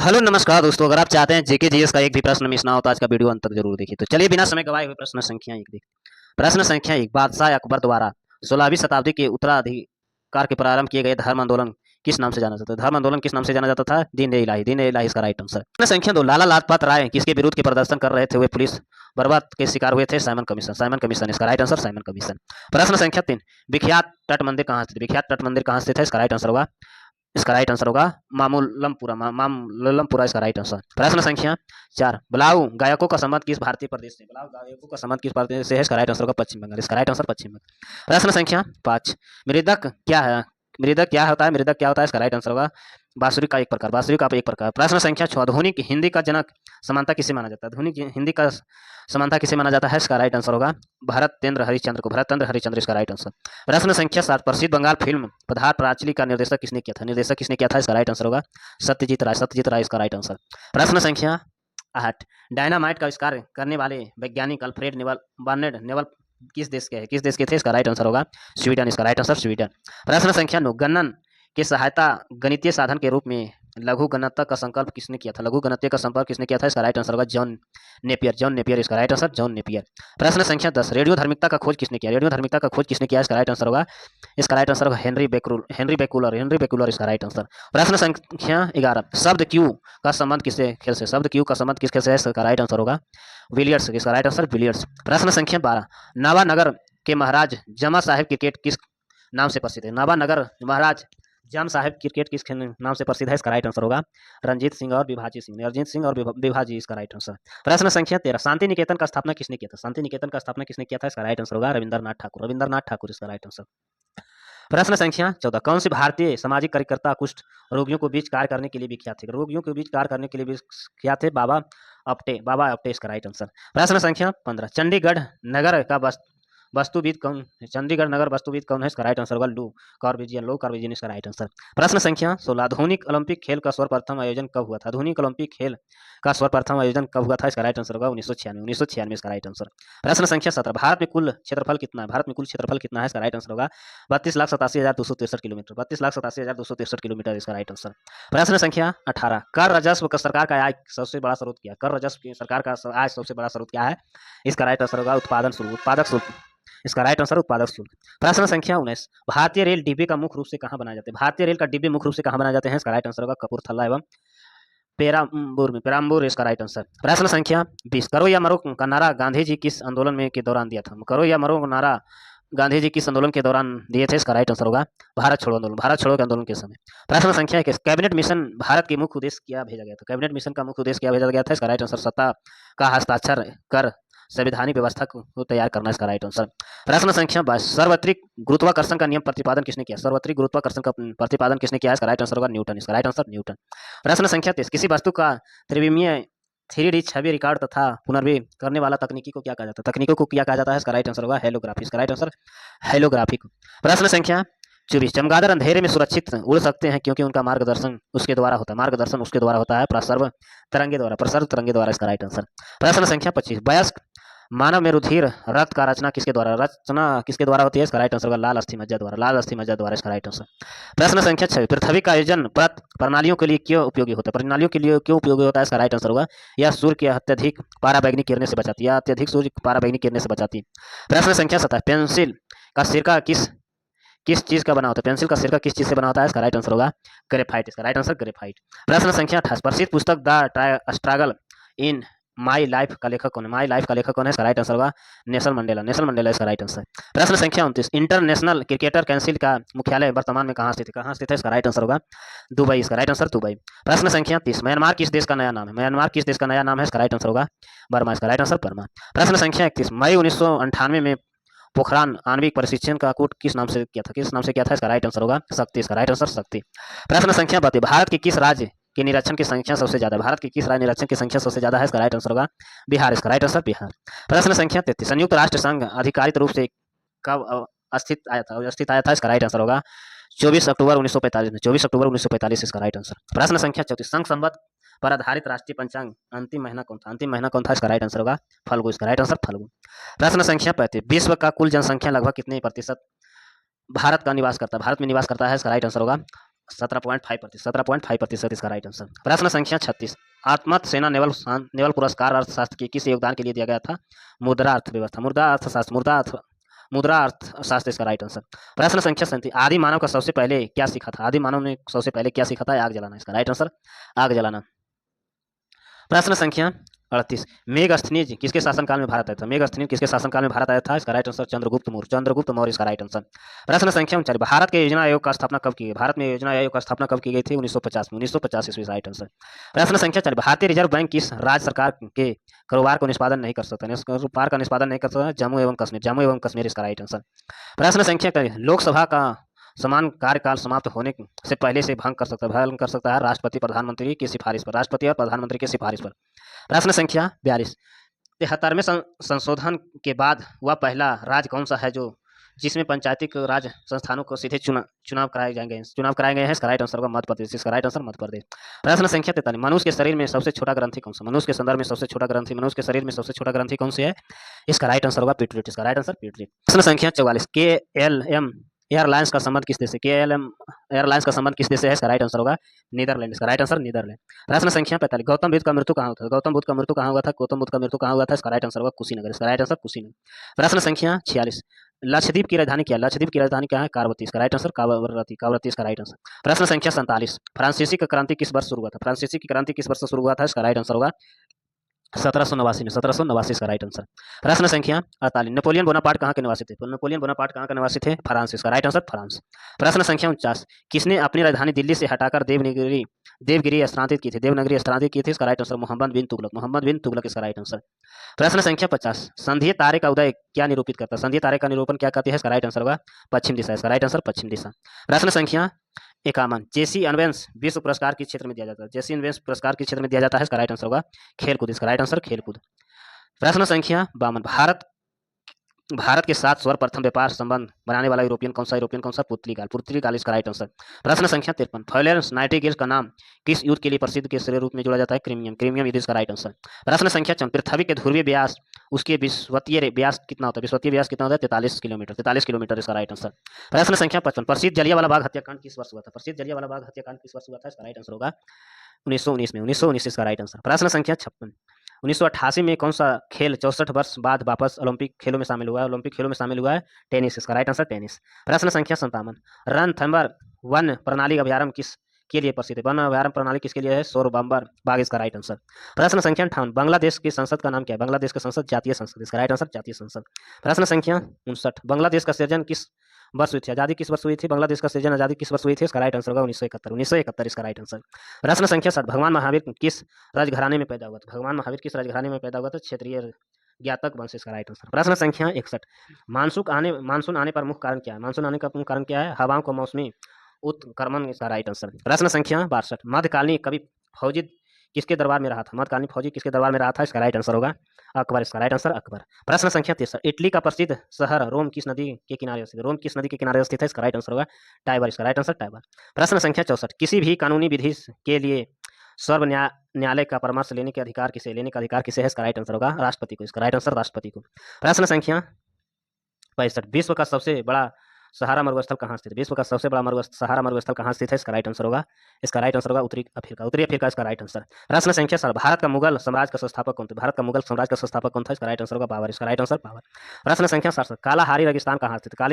Hello नमस्कार दोस्तों, अगर आप चाहते हैं जेके जीएस का एक भी प्रश्न मिस ना हो तो आज का वीडियो अंत तक जरूर देखिए। तो चलिए बिना समय गवाए हुए प्रश्न संख्या एक देखिए। प्रश्न संख्या एक, बादशाह अकबर द्वारा 16वीं शताब्दी के उत्तराधिकार के प्रारंभ किए गए धर्म आंदोलन किस नाम से जाना जाता है? धर्म आंदोलन किस नाम से जाना जाता था? दीन-ए-इलाही इसका राइट आंसर। प्रश्न संख्या दो, लाला लाजपत राय किसके विरुद्ध के प्रदर्शन कर रहे थे? वे पुलिस बर्बाद के शिकार हुए थे? साइमन कमीशन इसका राइट आंसर, साइमन कमीशन। प्रश्न संख्या तीन, विख्यात तट मंदिर कहाँ स्थित? विख्यात तट मंदिर कहाँ स्थित है? इसका राइट आंसर होगा मामल्लपुरा इसका राइट आंसर। प्रश्न संख्या चार, ब्लाउ गायकों का संबंध किस भारतीय प्रदेश से? ब्लाउ गायकों का संबंध किस प्रदेश से है? इसका राइट आंसर होगा पश्चिम बंगाल, इसका राइट आंसर पश्चिम बंगाल। प्रश्न संख्या पाँच, मृदक क्या है? मृदक क्या होता है? मृदक क्या होता है? इसका राइट आंसर होगा बांसुरी का एक प्रकार, बांसुरी का एक प्रकार। प्रश्न संख्या छह, आधुनिक हिंदी का जनक समानता किसे माना जाता है? आधुनिक हिंदी का समानता किसे माना जाता है? इसका राइट आंसर होगा भरतेंद्र हरिश्चंद्र को, भरतेंद्र हरिश्चंद्र इसका राइट आंसर। प्रश्न संख्या सात, प्रसिद्ध बंगाल फिल्म पदार्थ प्राचली का निर्देशक किसने किया था? निर्देशक किसने किया था? इसका राइट आंसर होगा सत्यजीत राय, सत्यजीत राय इसका राइट आंसर। प्रश्न संख्या आठ, डायनामाइट का आविष्कार करने वाले वैज्ञानिक अल्फ्रेड नेवल बर्नेड नेवल किस देश के है? किस देश के थे? इसका राइट आंसर होगा स्वीडन, इसका राइट आंसर स्वीडन। प्रश्न संख्या नौ, गणन की सहायता गणितीय साधन के रूप में लघु गणित का संकल्प किसने किया था? लघु गणित का संपर्क किसने किया था? इसका राइट आंसर होगा जॉन नेपियर, जॉन नेपियर इसका राइट आंसर, जॉन नेपियर। प्रश्न संख्या 10, रेडियो धार्मिकता का खोज किसने किया? रेडियो धार्मिकता का खोज किसने किया? इसका राइट आंसर होगा हेनरी बेकुलर इसका राइट आंसर। प्रश्न संख्या 11, शब्द क्यू का संबंध किससे खेल से? शब्द क्यू का संबंध किस खेल से है? इसका राइट आंसर होगा विलियर्ड्स, इसका राइट आंसर विलियर्ड्स। प्रश्न संख्या 12, नावानगर के महाराज जमा साहेब क्रिकेट किस नाम से प्रसिद्ध है? नावानगर महाराज जाम साहेब क्रिकेट किस नाम से प्रसिद्ध है? इसका राइट आंसर होगा रंजीत सिंह और विभाजी सिंह, रंजीत सिंह और विभाजी इसका राइट आंसर। प्रश्न संख्या 13, शांति निकेतन का स्थापना किसने किया था? शांति निकेतन का स्थापना किसने किया था? इसका राइट आंसर होगा रविंद्रनाथ ठाकुर, रविंद्रनाथ ठाकुर इसका राइट आंसर। प्रश्न संख्या 14, कौन से भारतीय सामाजिक कार्यकर्ता कुष्ठ रोगियों को बीच कार्य करने के लिए विख्यात थे? रोगियों के बीच कार्य करने के लिए विख्यात थे बाबा अपटे इसका राइट आंसर। प्रश्न संख्या 15, चंडीगढ़ नगर का वास्तुविद कौन है? चंडीगढ़ नगर वास्तुविद कौन है? इसका राइट आंसर होगा लो कॉर्बेजियन इसका राइट आंसर। प्रश्न संख्या 16, आधुनिक ओलंपिक खेल का सर्वप्रथम आयोजन कब हुआ था? आधुनिक ओलंपिक खेल का सर्वप्रथम आयोजन कब हुआ था? इसका राइट आंसर होगा 1996 इसका राइट आंसर। प्रश्न संख्या 17, भारत में कुल क्षेत्रफल कितना है? भारत में कुल क्षेत्रफल कितना है? इसका राइट आंसर होगा 32,87,263 किलोमीटर, 32,87,263 किलोमीटर इसका राइट आंसर। प्रश्न संख्या 18, कर राजस्व का सरकार का आय सबसे बड़ा स्रोत क्या है? कर राजस्व की सरकार का आय सबसे बड़ा स्रोत क्या है? इसका राइट आंसर होगा उत्पादक शुल्क इसका राइट आंसर उत्पादक शुल्क। प्रश्न संख्या 19, भारतीय रेल डिब्बे का मुख्य रूप से कहाँ बनाए जाते हैं? भारतीय रेल का डिब्बे मुख्य रूप से कहाँ बनाए जाते हैं? इसका राइट आंसर होगा कपूरथला एवं पेराम्बूर इसका राइट आंसर। प्रश्न संख्या 20, करो या मरो का नारा गांधी जी किस आंदोलन में के दौरान दिया था? करो या मरो नारा गांधी जी किस आंदोलन के दौरान दिए थे? इसका राइट आंसर होगा भारत छोड़ो के आंदोलन के समय। प्रश्न संख्या 21, कैबिनेट मिशन भारत के मुख्य उद्देश्य क्या भेजा गया था? कैबिनेट मिशन का मुख्य उद्देश्य क्या भेजा गया था? इसका राइट आंसर सत्ता का हस्ताक्षर कर संवैधानिक व्यवस्था को तैयार करना इसका राइट आंसर। प्रश्न संख्या 22, सार्वत्रिक गुरुत्वाकर्षण का नियम प्रतिपादन किसने किया? सार्वत्रिक गुरुत्वाकर्षण का प्रतिपादन किसने किया? इसका राइट आंसर होगा न्यूटन, इसका राइट आंसर न्यूटन। प्रश्न संख्या 23, किसी वस्तु का त्रिविमीय 3D छवि रिकॉर्ड तथा पुनर्वे करने वाला तकनीकी को क्या कहा जाता है? तकनीकों को क्या कहा जाता है? इसका राइट आंसर होगा हेलोग्राफी, इसका राइट आंसर हेलोग्राफी को। प्रश्न संख्या 24, चमगादड़ अंधेरे में सुरक्षित उड़ सकते हैं क्योंकि उनका मार्गदर्शन उसके द्वारा होता है प्रसर्व तरंगे द्वारा इसका राइट आंसर। प्रश्न संख्या 25, वयस्क मानव में रुधिर रक्त का रचना किसके द्वारा होती है? इसका राइट आंसर होगा लाल अस्थि मज्जा द्वारा इसका राइट आंसर। प्रश्न संख्या 26, पृथ्वी का आयोजन प्रणालियों के लिए क्यों उपयोगी होता है? इसका राइट आंसर होगा यह सूर्य के अत्यधिक पाराबैंगनी किरणें से बचाती है, प्रश्न संख्या 27, पेंसिल का सिरका किस चीज का बना होता है? पेंसिल का सिरका किस चीज से बना होता है? इसका राइट आंसर होगा ग्रेफाइट, इसका राइट आंसर ग्रेफाइट। प्रश्न संख्या 28, प्रसिद्ध पुस्तक the struggle in my life का लेखक कौन है? इसका राइट आंसर होगा नेल्सन मंडेला इसका राइट आंसर। प्रश्न संख्या 29, इंटरनेशनल क्रिकेटर काउंसिल का मुख्यालय वर्तमान में कहाँ स्थित है? इसका राइट आंसर होगा दुबई, इसका राइट आंसर दुबई। प्रश्न संख्या 30, म्यांमार किस देश का नया नाम है? इसका राइट आंसर होगा बर्मा, इसका राइट आंसर बर्मा। प्रश्न संख्या 31, मई 1998 में पोखरान आणविक प्रशिक्षण का कूट किस नाम से किया था? इसका राइट आंसर होगा शक्ति, इसका राइट आंसर शक्ति। प्रश्न संख्या 32, भारत के किस राज्य के निरीक्षण की संख्या सबसे ज्यादा है? इसका राइट आंसर होगा बिहार, इसका राइट आंसर बिहार। प्रश्न संख्या 33, संयुक्त राष्ट्र संघ आधिकारिक रूप से कब अस्तित्व आया था? इसका राइट आंसर होगा 24 अक्टूबर 1945 इसका राइट आंसर। प्रश्न संख्या 34, संघ संबद्ध पर आधारित राष्ट्रीय पंचांग अंतिम महीना कौन था? इसका राइट आंसर होगा फल्गु, इसका राइट आंसर फल्गु। प्रश्न संख्या 35, विश्व का कुल जनसंख्या लगभग कितने प्रतिशत भारत में निवास करता है? इसका राइट आंसर होगा 17.5%, 17.5% इसका राइट आंसर। प्रश्न संख्या 36, आत्मत सेना नेवल पुरस्कार अर्थशास्त्र के किस योगदान के लिए दिया गया था? मुद्रा अर्थव्यवस्था, मुद्रा अर्थशास्त्र इसका राइट आंसर। प्रश्न संख्या 37, आदि मानव का सबसे पहले क्या सीखा था? आदि मानव ने सबसे पहले क्या सीखा था? आग जलाना, इसका राइट आंसर आग जलाना। प्रश्न संख्या 38, मेगास्थनीज किसके शासनकाल में भारत आया था? मेगास्थनीज किसके शासनकाल में भारत आया था? इसका राइट आंसर चंद्रगुप्त मौर्य इसका राइट आंसर। प्रश्न संख्या 39, भारत के योजना आयोग का स्थापना कब की गई? भारत में योजना आयोग का स्थापना कब की गई थी? 1950 में, 1950 ईस्वी, राइट आंसर। प्रश्न संख्या 40, भारतीय रिजर्व बैंक किस राज्य सरकार के कारोबार को निष्पादन नहीं कर सकता? कारोबार का निष्पादन नहीं कर सकता? जम्मू एवं कश्मीर इसका राइट आंसर। प्रश्न संख्या 41, लोकसभा का समान कार्यकाल समाप्त होने से पहले से भंग कर सकता है राष्ट्रपति प्रधानमंत्री की सिफारिश पर, राष्ट्रपति और प्रधानमंत्री की सिफारिश पर। प्रश्न संख्या 42, 73वें संशोधन के बाद वह पहला राज्य कौन सा है जिसमें पंचायती राज संस्थानों को सीधे चुनाव कराए गए हैं? इसका राइट आंसर होगा मध्य प्रदेश, इसका राइट आंसर मध्य प्रदेश। प्रश्न संख्या 43, मनुष्य के शरीर में सबसे छोटा ग्रंथि कौन सा? मनुष्य के संदर्भ में सबसे छोटा ग्रंथि, मनुष्य के शरीर में सबसे छोटा ग्रंथि कौन सी है? इसका राइट आंसर होगा पिट्यूटरी, इसका राइट आंसर पिट्यूटरी। प्रश्न संख्या 44, KLM एयरलाइंस का संबंध किस देश से? KLM एयरलाइंस का संबंध किस देश से है? इसका राइट आंसर होगा नीदरलैंड, इसका राइट आंसर नीदरलैंड। प्रश्न संख्या 45, गौतम बुद्ध का मृत्यु कहाँ हुआ था? गौतम बुद्ध का मृत्यु कहाँ हुआ था? गौतम बुद्ध का मृत्यु कहाँ हुआ था? इसका राइट आंसर होगा कुशीनगर, इसका राइट आंसर कुशीनगर। प्रश्न संख्या 46, लक्षद्वीप की राजधानी क्या है? लक्षद्वीप की राजधानी क्या है? कावरत्ती, इसका राइट आंसर कावरत्ती इसका राइट आंसर। प्रश्न संख्या 47, फ्रांसीसी की क्रांति किस वर्ष शुरू हुआ था? फ्रांसीसी की क्रांति किस वर्ष शुरू हुआ था? इसका राइट आंसर होगा 1789 में, 1789 इसका राइट आंसर। प्रश्न संख्या 48, नेपोलियन बोनापार्ट कहाँ के निवासी थे? नेपोलियन बोनापार्ट कहाँ के निवासी थे? फ्रांस, इसका राइट आंसर फ्रांस। प्रश्न संख्या 49, किसने अपनी राजधानी दिल्ली से हटाकर देवगिरी स्थानांतरित की थी? देवनगरी स्थानांतरित की थी, इसका राइट आंसर मोहम्मद बिन तुगलक इसका राइट आंसर। प्रश्न संख्या 50, संधीय तारे का उदय क्या निरूपित करता है? संधीय तारे का निरूपण क्या करती है? इसका राइट आंसर होगा पश्चिम दिशा, इसका राइट आंसर पश्चिम दिशा। प्रश्न संख्या 51, जेसी अनवेंस विश्व पुरस्कार किस क्षेत्र में दिया जाता है? जेसी अनवेंस पुरस्कार किस क्षेत्र में दिया जाता है? इसका राइट आंसर होगा खेलकूद, इसका राइट आंसर खेलकूद। प्रश्न संख्या 52, भारत के साथ सर्वप्रथम व्यापार संबंध बनाने वाला यूरोपियन कौन सा? पुर्तगाल इसका राइट आंसर। प्रश्न संख्या 53, फ्लोरेंस नाइटिंगेल का नाम किस युद्ध के लिए प्रसिद्ध के रूप में जोड़ा जाता है? क्रीमियम युद्ध, इसका राइट आंसर। प्रश्न संख्या 54, पृथ्वी के ध्रुवीय व्यास उसके विषुवतीय व्यास कितना होता है? विषुवतीय व्यास कितना होता है? 43 किलोमीटर इसका राइट आंसर। प्रश्न संख्या 55, प्रसिद्ध जलियांवाला बाग हत्याकांड किस वर्ष हुआ था? प्रसिद्ध जलियांवाला बाग हत्याकांड किस वर्ष हुआ था? इसका राइट आंसर होगा 1919 में, 1919 इसका राइट आंसर। प्रश्न संख्या 56, 1988 में कौन सा खेल 64 वर्ष बाद वापस ओलंपिक खेलों में शामिल हुआ है? टेनिस, इसका राइट आंसर टेनिस। प्रश्न संख्या 57, रणथंभौर वन प्रणाली अभ्यारण्य किस के लिए प्रसिद्ध है? वन अभ्यारण्य प्रणाली किसके लिए है? सोरबंदर बाग, इसका राइट आंसर। प्रश्न संख्या 58, बांग्लादेश की संसद का नाम क्या है? बांग्लादेश की संसद जातीय संसद, इसका राइट आंसर जातीय संसद। प्रश्न संख्या 59, बांग्लादेश का सृजन किस वर्ष हुई थी? आजादी किस वर्ष हुई थी? बांग्लादेश का सृजन आजादी किस वर्ष हुई थी? इसका राइट आंसर होगा 1971 इसका राइट आंसर। प्रश्न संख्या 60, भगवान महावीर किस राजघराने में पैदा हुआ था? भगवान महावीर किस राजघराने में पैदा हुआ था? क्षेत्रीय ज्ञातक वंश, इसका राइट आंसर। प्रश्न संख्या 61, मानसून आने पर मुख्य कारण क्या है? मानसून आने का मुख्य कारण क्या है? हवाओं को मौसमी उत्क्रमण, इसका राइट आंसर। प्रश्न संख्या 62, मध्यकालीन कवि फौजी किसके दरबार में रहा था? मध्यकालीन फौजी किसके दरबार में रहा था? इसका राइट आंसर होगा अकबर, इसका राइट आंसर अकबर। प्रश्न संख्या 63, इटली का प्रसिद्ध शहर रोम किस नदी के किनारे स्थित है? इसका राइट आंसर होगा टाइबर, इसका राइट आंसर टाइबर। प्रश्न संख्या 64, किसी भी कानूनी विधि के लिए सर्व न्यायालय का परामर्श लेने का अधिकार किसे है? इसका राइट आंसर होगा राष्ट्रपति को, इसका राइट आंसर राष्ट्रपति को। प्रश्न संख्या 65, विश्व का सबसे बड़ा सहारा मरुस्थल कहाँ स्थित है? विश्व का सबसे बड़ा सहारा मरुस्थल कहाँ स्थित है? इसका राइट आंसर होगा उत्तरी अफ्रीका इसका राइट आंसर। प्रश्न संख्या 7, भारत का मुगल साम्राज्य का संस्थापक कौन था? इसका राइट आंसर होगा बाबर, इसका राइट आंसर बाबर। प्रश्न संख्या 7, कालाहारी रेगिस्तान कहाँ स्थित है?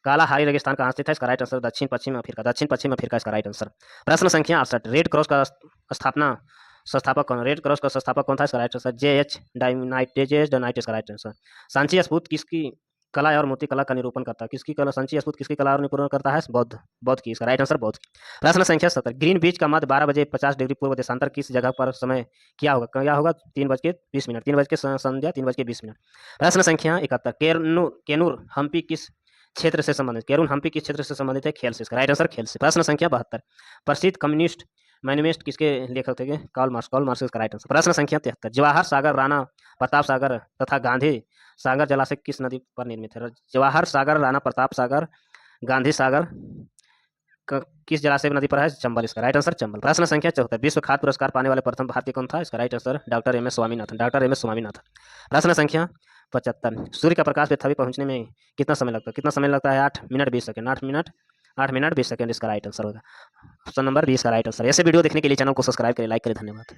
कालाहारी रेगिस्तान कहाँ स्थित है? इसका राइट आंसर दक्षिण पश्चिम अफ्रीका इसका राइट आंसर। प्रश्न संख्या 68, रेड क्रॉस का संस्थापक कौन? रेड क्रॉस का संस्थापक कौन था? इसका राइट आंसर JH डायनाइट, इसका राइट आंसर। सांची स्फूर्त किसकी कला और मूर्ति कला का निरूपण करता है? सांची स्फूर्त किसकी कला और निरूपण करता है? बौद्ध की, इसका राइट आंसर बौद्ध की। प्रश्न संख्या 70, ग्रीन बीच का मध्य 12:50 पूर्व देशांतर किस जगह पर समय क्या होगा? 3:20 मिनट। प्रश्न संख्या 71, केनूर हम्पी किस क्षेत्र से संबंधित है? खेल से, इसका राइट आंसर खेल से। प्रश्न संख्या 72, प्रसिद्ध कम्युनिस्ट मैनिफेस्टो किसके लेखक थे? कार्ल मार्क्स इसका राइट आंसर। प्रश्न संख्या 73, जवाहर सागर, राणा प्रताप सागर तथा गांधी सागर जलाशय किस नदी पर निर्मित है? जवाहर सागर, राणा प्रताप सागर, गांधी सागर किस जलाशय नदी पर है? चंबल, इसका राइट आंसर चंबल। प्रश्न संख्या 74, विश्व खाद्य पुरस्कार पाने वाले प्रथम भारतीय कौन था? इसका right answer doctor M S Swaminathan. प्रश्न संख्या 75, सूर्य का प्रकाश पृथ्वी पहुंचने में कितना समय लगता है? 8 minute 20 second, 8 minute 8 minute 20 second इसका राइट आंसर होगा। ऑप्शन नंबर 20 का राइट आंसर। ऐसे वीडियो देखने के लिए चैनल को सब्सक्राइब करें, लाइक करें। धन्यवाद।